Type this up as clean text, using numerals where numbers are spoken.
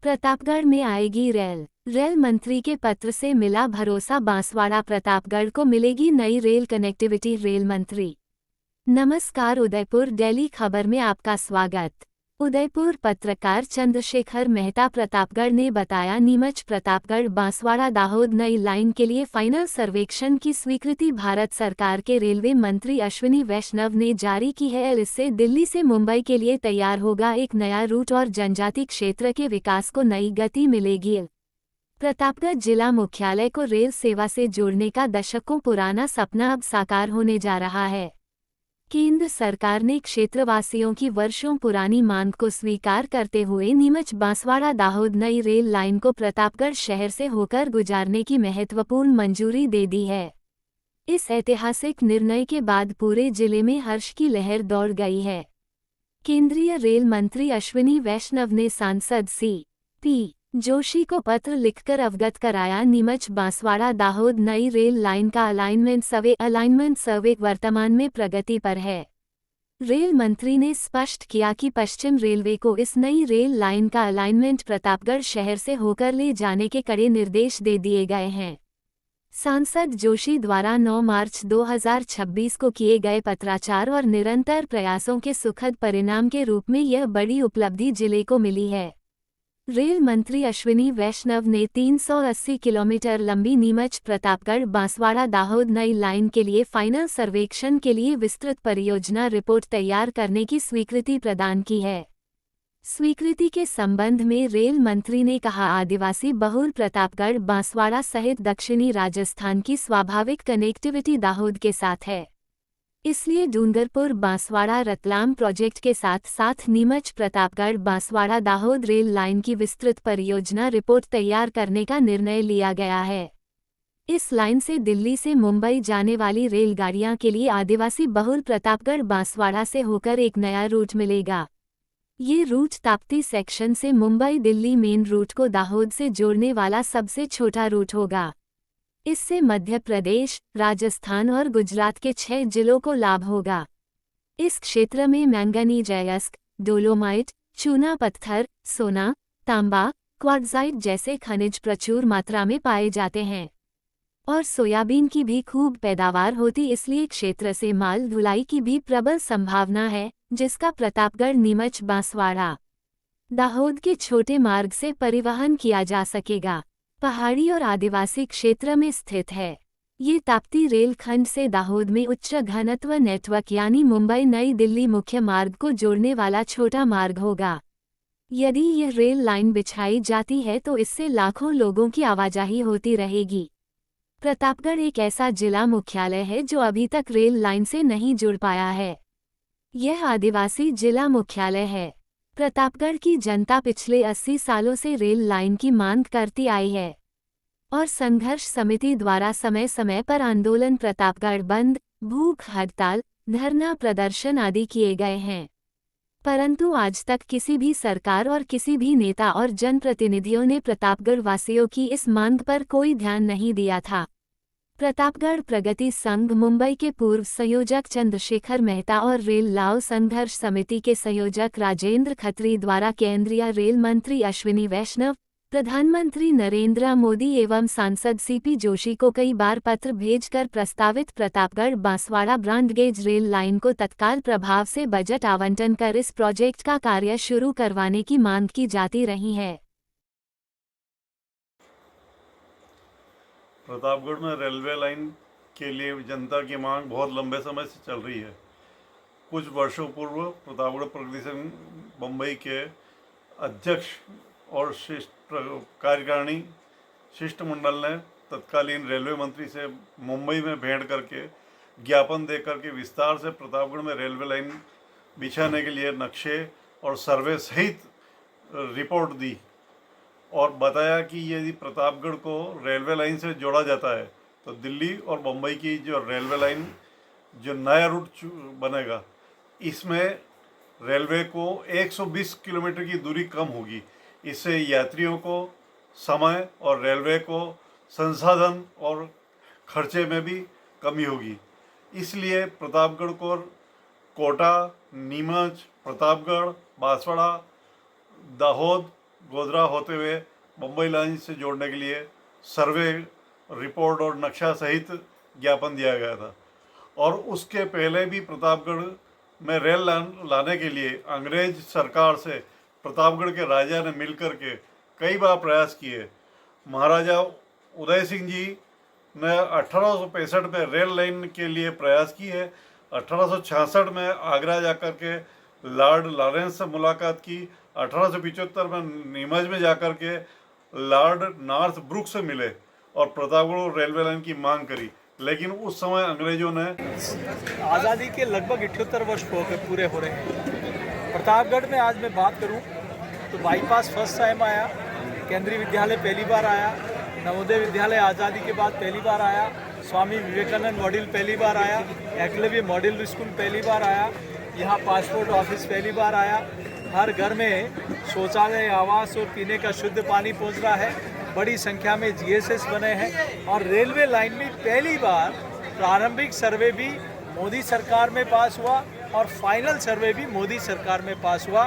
प्रतापगढ़ में आएगी रेल मंत्री के पत्र से मिला भरोसा। बांसवाड़ा प्रतापगढ़ को मिलेगी नई रेल कनेक्टिविटी। रेल मंत्री। नमस्कार, उदयपुर डेली खबर में आपका स्वागत। उदयपुर पत्रकार चंद्रशेखर मेहता। प्रतापगढ़ ने बताया, नीमच प्रतापगढ़ बांसवाड़ा दाहोद नई लाइन के लिए फाइनल सर्वेक्षण की स्वीकृति भारत सरकार के रेलवे मंत्री अश्विनी वैष्णव ने जारी की है। इससे दिल्ली से मुंबई के लिए तैयार होगा एक नया रूट और जनजाति क्षेत्र के विकास को नई गति मिलेगी। प्रतापगढ़ जिला मुख्यालय को रेल सेवा से जोड़ने का दशकों पुराना सपना अब साकार होने जा रहा है। केंद्र सरकार ने क्षेत्रवासियों की वर्षों पुरानी मांग को स्वीकार करते हुए नीमच बांसवाड़ा दाहोद नई रेल लाइन को प्रतापगढ़ शहर से होकर गुजारने की महत्वपूर्ण मंजूरी दे दी है। इस ऐतिहासिक निर्णय के बाद पूरे जिले में हर्ष की लहर दौड़ गई है। केंद्रीय रेल मंत्री अश्विनी वैष्णव ने सांसद सी.पी. जोशी को पत्र लिखकर अवगत कराया। नीमच बांसवाड़ा दाहोद नई रेल लाइन का अलाइनमेंट सर्वे वर्तमान में प्रगति पर है। रेल मंत्री ने स्पष्ट किया कि पश्चिम रेलवे को इस नई रेल लाइन का अलाइनमेंट प्रतापगढ़ शहर से होकर ले जाने के कड़े निर्देश दे दिए गए हैं। सांसद जोशी द्वारा 9 मार्च 2026 को किए गए पत्राचार और निरंतर प्रयासों के सुखद परिणाम के रूप में यह बड़ी उपलब्धि जिले को मिली है। रेल मंत्री अश्विनी वैष्णव ने 380 किलोमीटर लंबी नीमच प्रतापगढ़ बांसवाड़ा दाहोद नई लाइन के लिए फाइनल सर्वेक्षण के लिए विस्तृत परियोजना रिपोर्ट तैयार करने की स्वीकृति प्रदान की है। स्वीकृति के संबंध में रेल मंत्री ने कहा, आदिवासी बहुल प्रतापगढ़ बांसवाड़ा सहित दक्षिणी राजस्थान की स्वाभाविक कनेक्टिविटी दाहोद के साथ है। इसलिए डूंगरपुर बांसवाड़ा रतलाम प्रोजेक्ट के साथ साथ नीमच प्रतापगढ़ बांसवाड़ा दाहोद रेल लाइन की विस्तृत परियोजना रिपोर्ट तैयार करने का निर्णय लिया गया है। इस लाइन से दिल्ली से मुंबई जाने वाली रेलगाड़ियां के लिए आदिवासी बहुल प्रतापगढ़ बांसवाड़ा से होकर एक नया रूट मिलेगा। ये रूट ताप्ती सेक्शन से मुंबई दिल्ली मेन रूट को दाहोद से जोड़ने वाला सबसे छोटा रूट होगा। इससे मध्य प्रदेश, राजस्थान और गुजरात के 6 जिलों को लाभ होगा। इस क्षेत्र में मैंगनीज अयस्क, डोलोमाइट, चूना पत्थर, सोना, तांबा, क्वार्ट्जाइट जैसे खनिज प्रचुर मात्रा में पाए जाते हैं और सोयाबीन की भी खूब पैदावार होती, इसलिए क्षेत्र से माल ढुलाई की भी प्रबल संभावना है, जिसका प्रतापगढ़ नीमच बांसवाड़ा दाहोद के छोटे मार्ग से परिवहन किया जा सकेगा। पहाड़ी और आदिवासी क्षेत्र में स्थित है। ये ताप्ती रेल खंड से दाहोद में उच्च घनत्व नेटवर्क यानी मुंबई नई दिल्ली मुख्य मार्ग को जोड़ने वाला छोटा मार्ग होगा। यदि यह रेल लाइन बिछाई जाती है तो इससे लाखों लोगों की आवाजाही होती रहेगी। प्रतापगढ़ एक ऐसा जिला मुख्यालय है जो अभी तक रेल लाइन से नहीं जुड़ पाया है। यह आदिवासी जिला मुख्यालय है। प्रतापगढ़ की जनता पिछले 80 सालों से रेल लाइन की मांग करती आई है और संघर्ष समिति द्वारा समय समय पर आंदोलन, प्रतापगढ़ बंद, भूख हड़ताल, धरना प्रदर्शन आदि किए गए हैं, परंतु आज तक किसी भी सरकार और किसी भी नेता और जनप्रतिनिधियों ने प्रतापगढ़ वासियों की इस मांग पर कोई ध्यान नहीं दिया था। प्रतापगढ़ प्रगति संघ मुंबई के पूर्व संयोजक चंद्रशेखर मेहता और रेल लाओ संघर्ष समिति के संयोजक राजेंद्र खत्री द्वारा केंद्रीय रेल मंत्री अश्विनी वैष्णव, प्रधानमंत्री नरेंद्र मोदी एवं सांसद सी.पी. जोशी को कई बार पत्र भेजकर प्रस्तावित Pratapgarh Banswara broad gauge rail line को तत्काल प्रभाव से बजट आवंटन कर इस प्रोजेक्ट का कार्य शुरू करवाने की मांग की जाती रही है। प्रतापगढ़ में रेलवे लाइन के लिए जनता की मांग बहुत लंबे समय से चल रही है। कुछ वर्षों पूर्व प्रतापगढ़ प्रगति संघ मुंबई के अध्यक्ष और कार्यकारिणी शिष्टमंडल ने तत्कालीन रेलवे मंत्री से मुंबई में भेंट करके ज्ञापन देकर के विस्तार से प्रतापगढ़ में रेलवे लाइन बिछाने के लिए नक्शे और सर्वे सहित रिपोर्ट दी और बताया कि यदि प्रतापगढ़ को रेलवे लाइन से जोड़ा जाता है तो दिल्ली और मुंबई की जो रेलवे लाइन जो नया रूट बनेगा, इसमें रेलवे को 120 किलोमीटर की दूरी कम होगी। इससे यात्रियों को समय और रेलवे को संसाधन और खर्चे में भी कमी होगी। इसलिए प्रतापगढ़ को कोटा, नीमच, प्रतापगढ़, बांसवाड़ा, दाहोद गोधरा होते हुए बम्बई लाइन से जोड़ने के लिए सर्वे रिपोर्ट और नक्शा सहित ज्ञापन दिया गया था। और उसके पहले भी प्रतापगढ़ में रेल लाने के लिए अंग्रेज सरकार से प्रतापगढ़ के राजा ने मिलकर के कई बार प्रयास किए। महाराजा उदय सिंह जी ने 1865 में रेल लाइन के लिए प्रयास किए। 1866 में आगरा जाकर के लॉर्ड लॉरेंस से मुलाकात की। 1875 में नीमच में जाकर के लॉर्ड नॉर्थ ब्रुक से मिले और प्रतापगढ़ रेलवे लाइन की मांग करी, लेकिन उस समय अंग्रेजों ने आज़ादी के लगभग 78 वर्ष पूरे हो रहे हैं। प्रतापगढ़ में आज मैं बात करूं तो बाईपास फर्स्ट टाइम आया, केंद्रीय विद्यालय पहली बार आया, नवोदय विद्यालय आज़ादी के बाद पहली बार आया, स्वामी विवेकानंद मॉडल पहली बार आया, एकलव्य मॉडल स्कूल पहली बार आया, यहाँ पासपोर्ट ऑफिस पहली बार आया। हर घर में शौचालय, आवास और पीने का शुद्ध पानी पहुँच रहा है। बड़ी संख्या में GSS बने हैं और रेलवे लाइन में पहली बार प्रारंभिक सर्वे भी मोदी सरकार में पास हुआ और फाइनल सर्वे भी मोदी सरकार में पास हुआ।